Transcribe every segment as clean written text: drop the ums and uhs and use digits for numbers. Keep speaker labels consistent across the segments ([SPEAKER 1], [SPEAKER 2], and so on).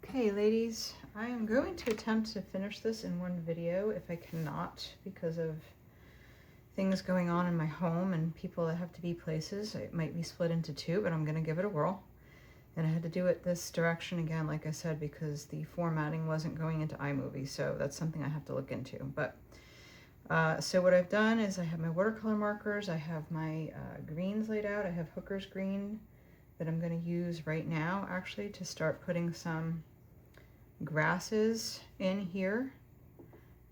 [SPEAKER 1] Okay, ladies, I am going to attempt to finish this in one video. If I cannot, because of things going on in my home and people that have to be places, it might be split into two, but I'm going to give it a whirl. And I had to do it this direction again, like I said, because the formatting wasn't going into iMovie, so that's something I have to look into. But so what I've done is I have my watercolor markers, I have my greens laid out, I have Hooker's green that I'm going to use right now actually to start putting some grasses in here,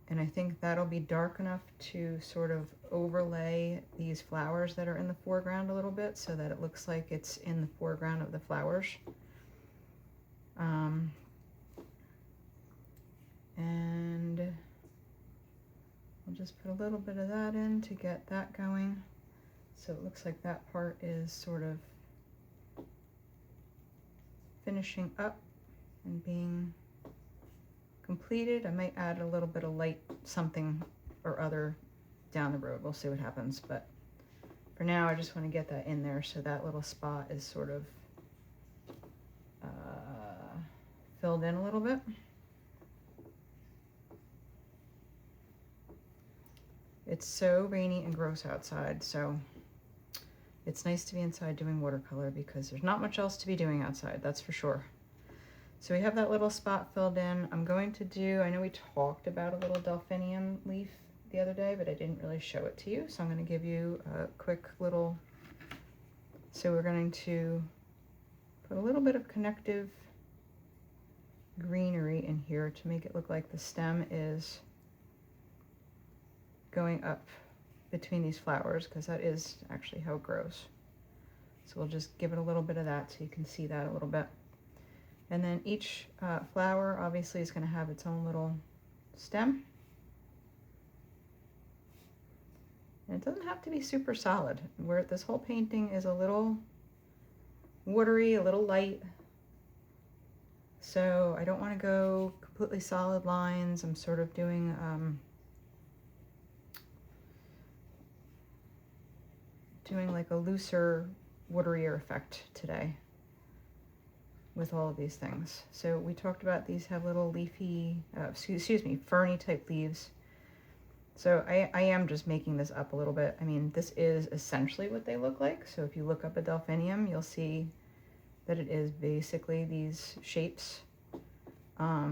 [SPEAKER 1] and I think that'll be dark enough to sort of overlay these flowers that are in the foreground a little bit so that it looks like it's in the foreground of the flowers. And I'll just put a little bit of that in to get that going, so it looks like that part is sort of finishing up and being completed. I might add a little bit of light something or other down the road. We'll see what happens, but for now I just want to get that in there so that little spot is sort of filled in a little bit. It's so rainy and gross outside, so it's nice to be inside doing watercolor because there's not much else to be doing outside, that's for sure. So we have that little spot filled in. I'm going to do, I know we talked about a little delphinium leaf the other day, but I didn't really show it to you. So I'm going to give you a quick little, so we're going to put a little bit of connective greenery in here to make it look like the stem is going up between these flowers, because that is actually how it grows. So we'll just give it a little bit of that so you can see that a little bit. And then each flower obviously is going to have its own little stem. And it doesn't have to be super solid. Where this whole painting is a little watery, a little light. So I don't want to go completely solid lines. I'm sort of doing like a looser, waterier effect today with all of these things. So we talked about these have little leafy, ferny type leaves. So I am just making this up a little bit. I mean, this is essentially what they look like. So if you look up a delphinium, you'll see that it is basically these shapes.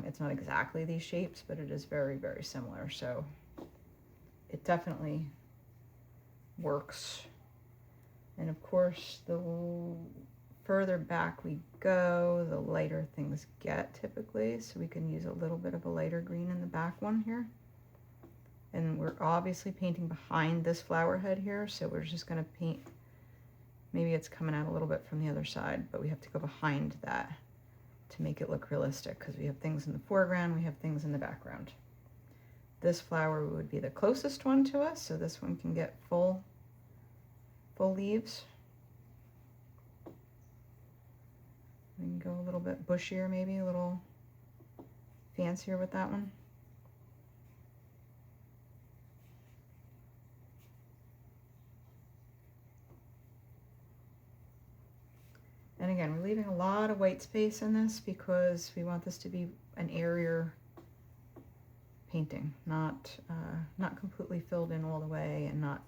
[SPEAKER 1] It's not exactly these shapes, but it is very, very similar. So it definitely works. And of course, the further back we go, the lighter things get typically. So we can use a little bit of a lighter green in the back one here. And we're obviously painting behind this flower head here. So we're just gonna paint, maybe it's coming out a little bit from the other side, but we have to go behind that to make it look realistic, because we have things in the foreground, we have things in the background. This flower would be the closest one to us, so this one can get full leaves. We can go a little bit bushier, maybe a little fancier with that one. And again, we're leaving a lot of white space in this because we want this to be an airier painting, not completely filled in all the way, and not,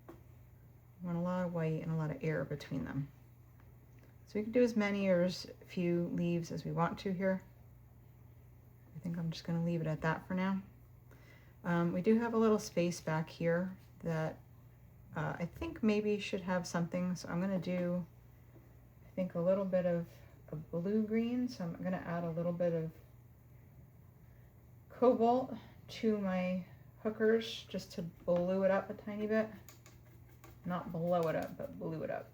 [SPEAKER 1] we want a lot of white and a lot of air between them. So we can do as many or as few leaves as we want to here. I think I'm just going to leave it at that for now. We do have a little space back here that I think maybe should have something. So I'm going to do, I think, a little bit of blue green. So I'm going to add a little bit of cobalt to my hookers just to blue it up a tiny bit. Not blow it up, but blue it up.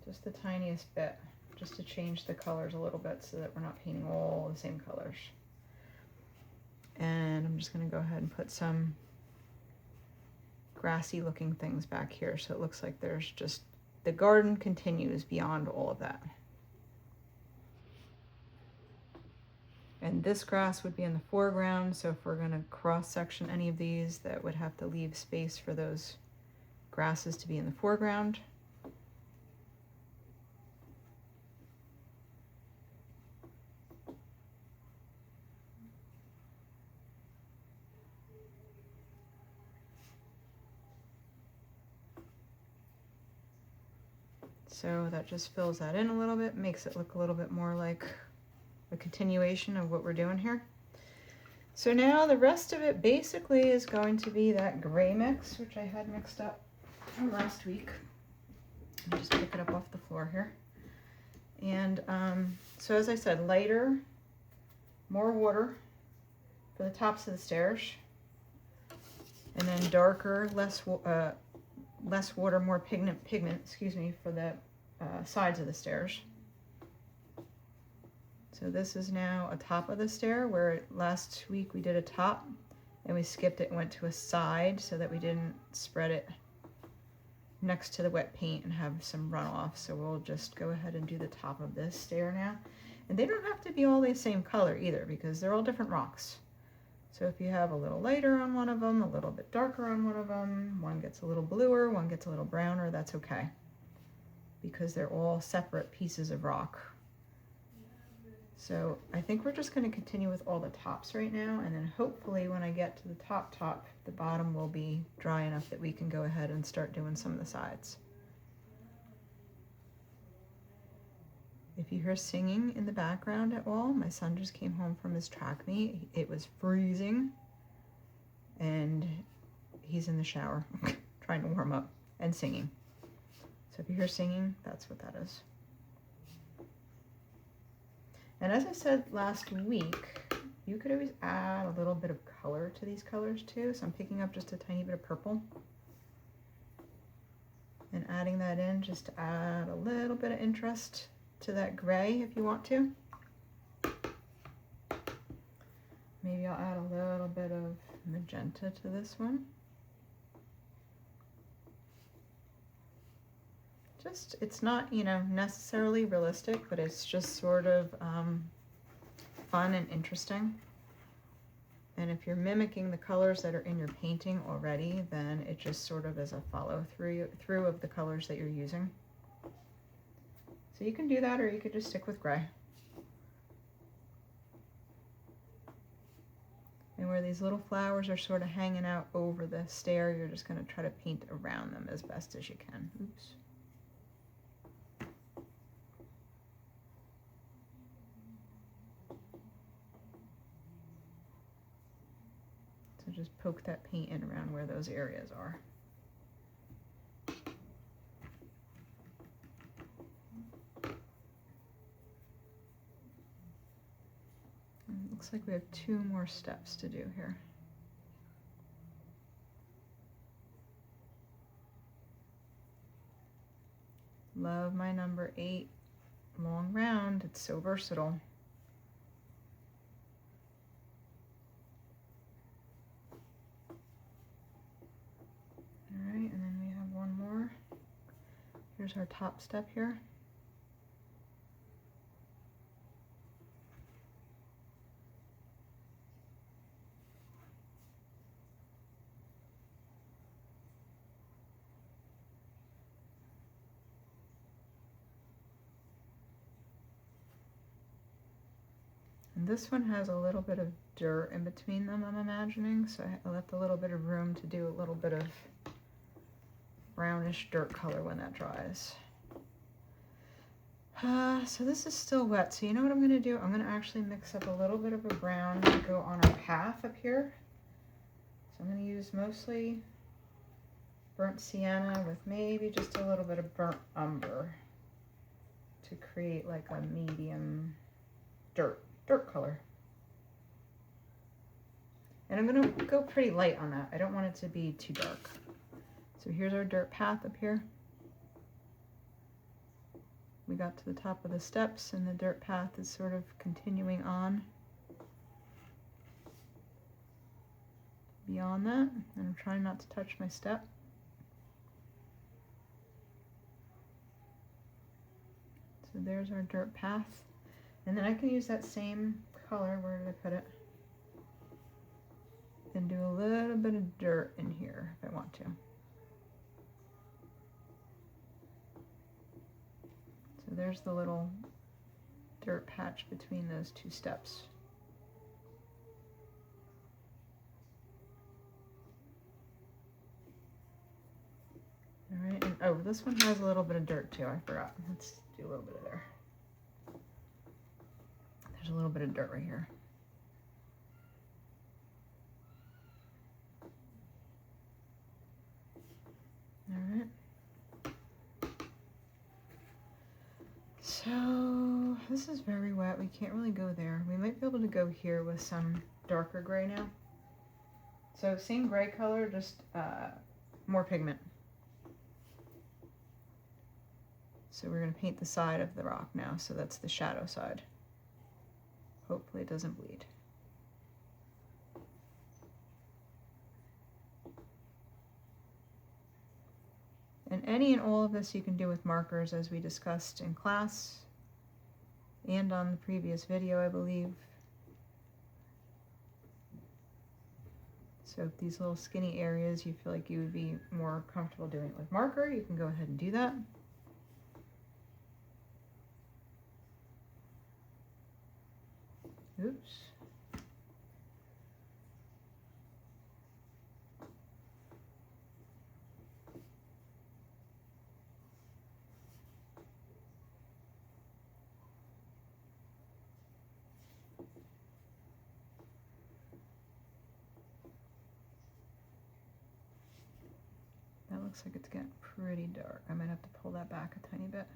[SPEAKER 1] Just the tiniest bit, just to change the colors a little bit so that we're not painting all the same colors. And I'm just going to go ahead and put some grassy looking things back here so it looks like there's just, the garden continues beyond all of that. And this grass would be in the foreground, so if we're going to cross section any of these, that would have to leave space for those grasses to be in the foreground. So that just fills that in a little bit, makes it look a little bit more like a continuation of what we're doing here. So now the rest of it basically is going to be that gray mix, which I had mixed up from last week. I'll just pick it up off the floor here. And so as I said, lighter, more water for the tops of the stairs, and then darker, less water, more pigment, excuse me, for the sides of the stairs. So this is now a top of the stair, where last week we did a top and we skipped it and went to a side so that we didn't spread it next to the wet paint and have some runoff. So we'll just go ahead and do the top of this stair now. And they don't have to be all the same color either, because they're all different rocks. So if you have a little lighter on one of them, a little bit darker on one of them, one gets a little bluer, one gets a little browner, that's okay, because they're all separate pieces of rock. So I think we're just going to continue with all the tops right now, and then hopefully when I get to the top, the bottom will be dry enough that we can go ahead and start doing some of the sides. If you hear singing in the background at all, my son just came home from his track meet. It was freezing, and he's in the shower trying to warm up and singing. So if you hear singing, that's what that is. And as I said last week, you could always add a little bit of color to these colors too. So I'm picking up just a tiny bit of purple and adding that in just to add a little bit of interest to that gray if you want to. Maybe I'll add a little bit of magenta to this one. Just, it's not, you know, necessarily realistic, but it's just sort of fun and interesting. And if you're mimicking the colors that are in your painting already, then it just sort of is a follow through of the colors that you're using. So you can do that, or you could just stick with gray. And where these little flowers are sort of hanging out over the stair, you're just going to try to paint around them as best as you can. Oops. So just poke that paint in around where those areas are. Looks like we have 2 more steps to do here. Love my number 8 long round. It's so versatile. All right, and then we have one more. Here's our top step here. And this one has a little bit of dirt in between them, I'm imagining, so I left a little bit of room to do a little bit of brownish dirt color when that dries. So this is still wet, so you know what I'm going to do? I'm going to actually mix up a little bit of a brown to go on our path up here. So I'm going to use mostly burnt sienna with maybe just a little bit of burnt umber to create like a medium dirt color. And I'm going to go pretty light on that. I don't want it to be too dark. So here's our dirt path up here. We got to the top of the steps and the dirt path is sort of continuing on beyond that. And I'm trying not to touch my step. So there's our dirt path. And then I can use that same color, where did I put it? And do a little bit of dirt in here if I want to. So there's the little dirt patch between those 2 steps. All right, and Oh, this one has a little bit of dirt too. I forgot. Let's do a little bit of there. There's a little bit of dirt right here. All right. So this is very wet. We can't really go there. We might be able to go here with some darker gray now. So same gray color, just more pigment. So we're going to paint the side of the rock now. So that's the shadow side. Hopefully it doesn't bleed. And any and all of this you can do with markers, as we discussed in class and on the previous video, I believe. So if these little skinny areas you feel like you would be more comfortable doing it with marker, you can go ahead and do that. Oops. That looks like it's getting pretty dark. I might have to pull that back a tiny bit.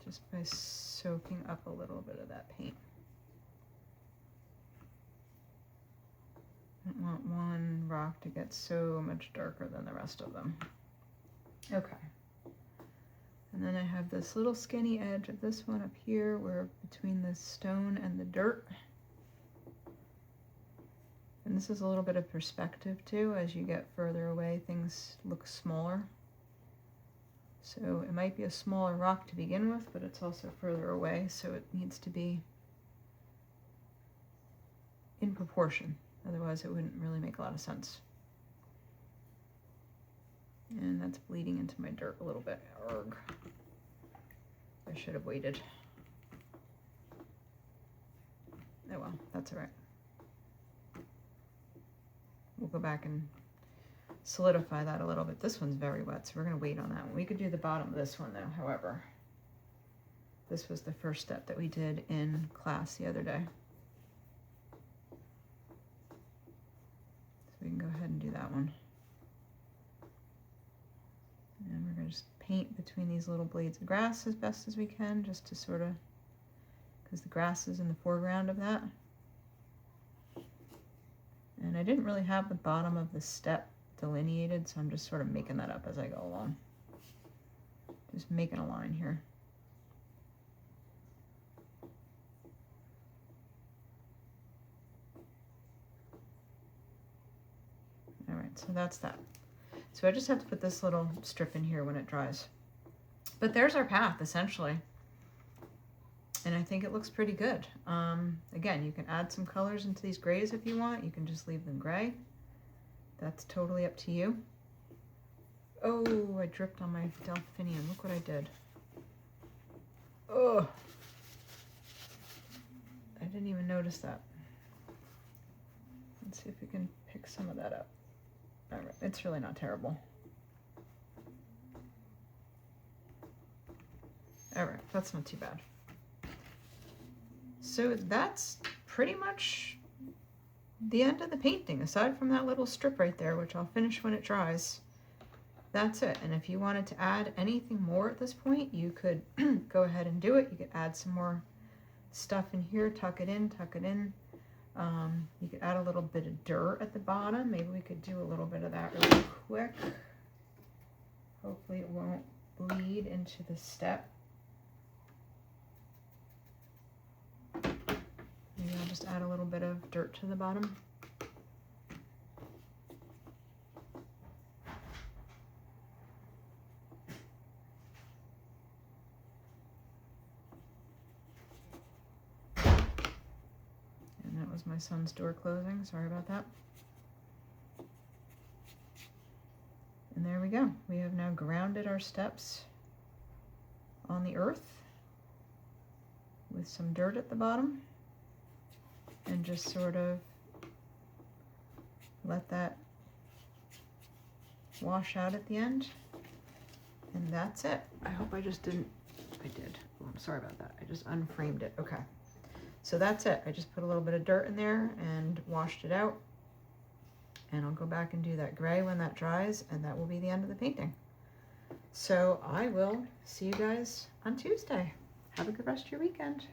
[SPEAKER 1] Just by soaking up a little bit of that paint. I don't want one rock to get so much darker than the rest of them. Okay. And then I have this little skinny edge of this one up here, where between the stone and the dirt. And this is a little bit of perspective too. As you get further away, things look smaller. So it might be a smaller rock to begin with, but it's also further away, so it needs to be in proportion. Otherwise it wouldn't really make a lot of sense. And that's bleeding into my dirt a little bit. Arg. I should have waited. Oh well, that's all right. We'll go back and solidify that a little bit. This one's very wet, so we're going to wait on that one. We could do the bottom of this one though, however. This was the first step that we did in class the other day. So we can go ahead and do that one. And we're going to just paint between these little blades of grass as best as we can, just to sort of, because the grass is in the foreground of that. And I didn't really have the bottom of the step delineated, so I'm just sort of making that up as I go along. Just making a line here. All right, so that's that. So I just have to put this little strip in here when it dries. But there's our path, essentially. And I think it looks pretty good. Again, you can add some colors into these grays if you want. You can just leave them gray. That's totally up to you. Oh, I dripped on my delphinium. Look what I did. Oh, I didn't even notice that. Let's see if we can pick some of that up. All right, it's really not terrible. All right, that's not too bad. So that's pretty much the end of the painting, aside from that little strip right there, which I'll finish when it dries. That's it. And if you wanted to add anything more at this point, you could go ahead and do it. You could add some more stuff in here, tuck it in, tuck it in. You could add a little bit of dirt at the bottom. Maybe we could do a little bit of that really quick. Hopefully it won't bleed into the step. Maybe I'll just add a little bit of dirt to the bottom. And that was my son's door closing. Sorry about that. And there we go. We have now grounded our steps on the earth with some dirt at the bottom. And just sort of let that wash out at the end. And that's it. I hope I just didn't, I did. Oh, I'm sorry about that. I just unframed it. Okay. So that's it. I just put a little bit of dirt in there and washed it out. And I'll go back and do that gray when that dries, and that will be the end of the painting. So I will see you guys on Tuesday. Have a good rest of your weekend.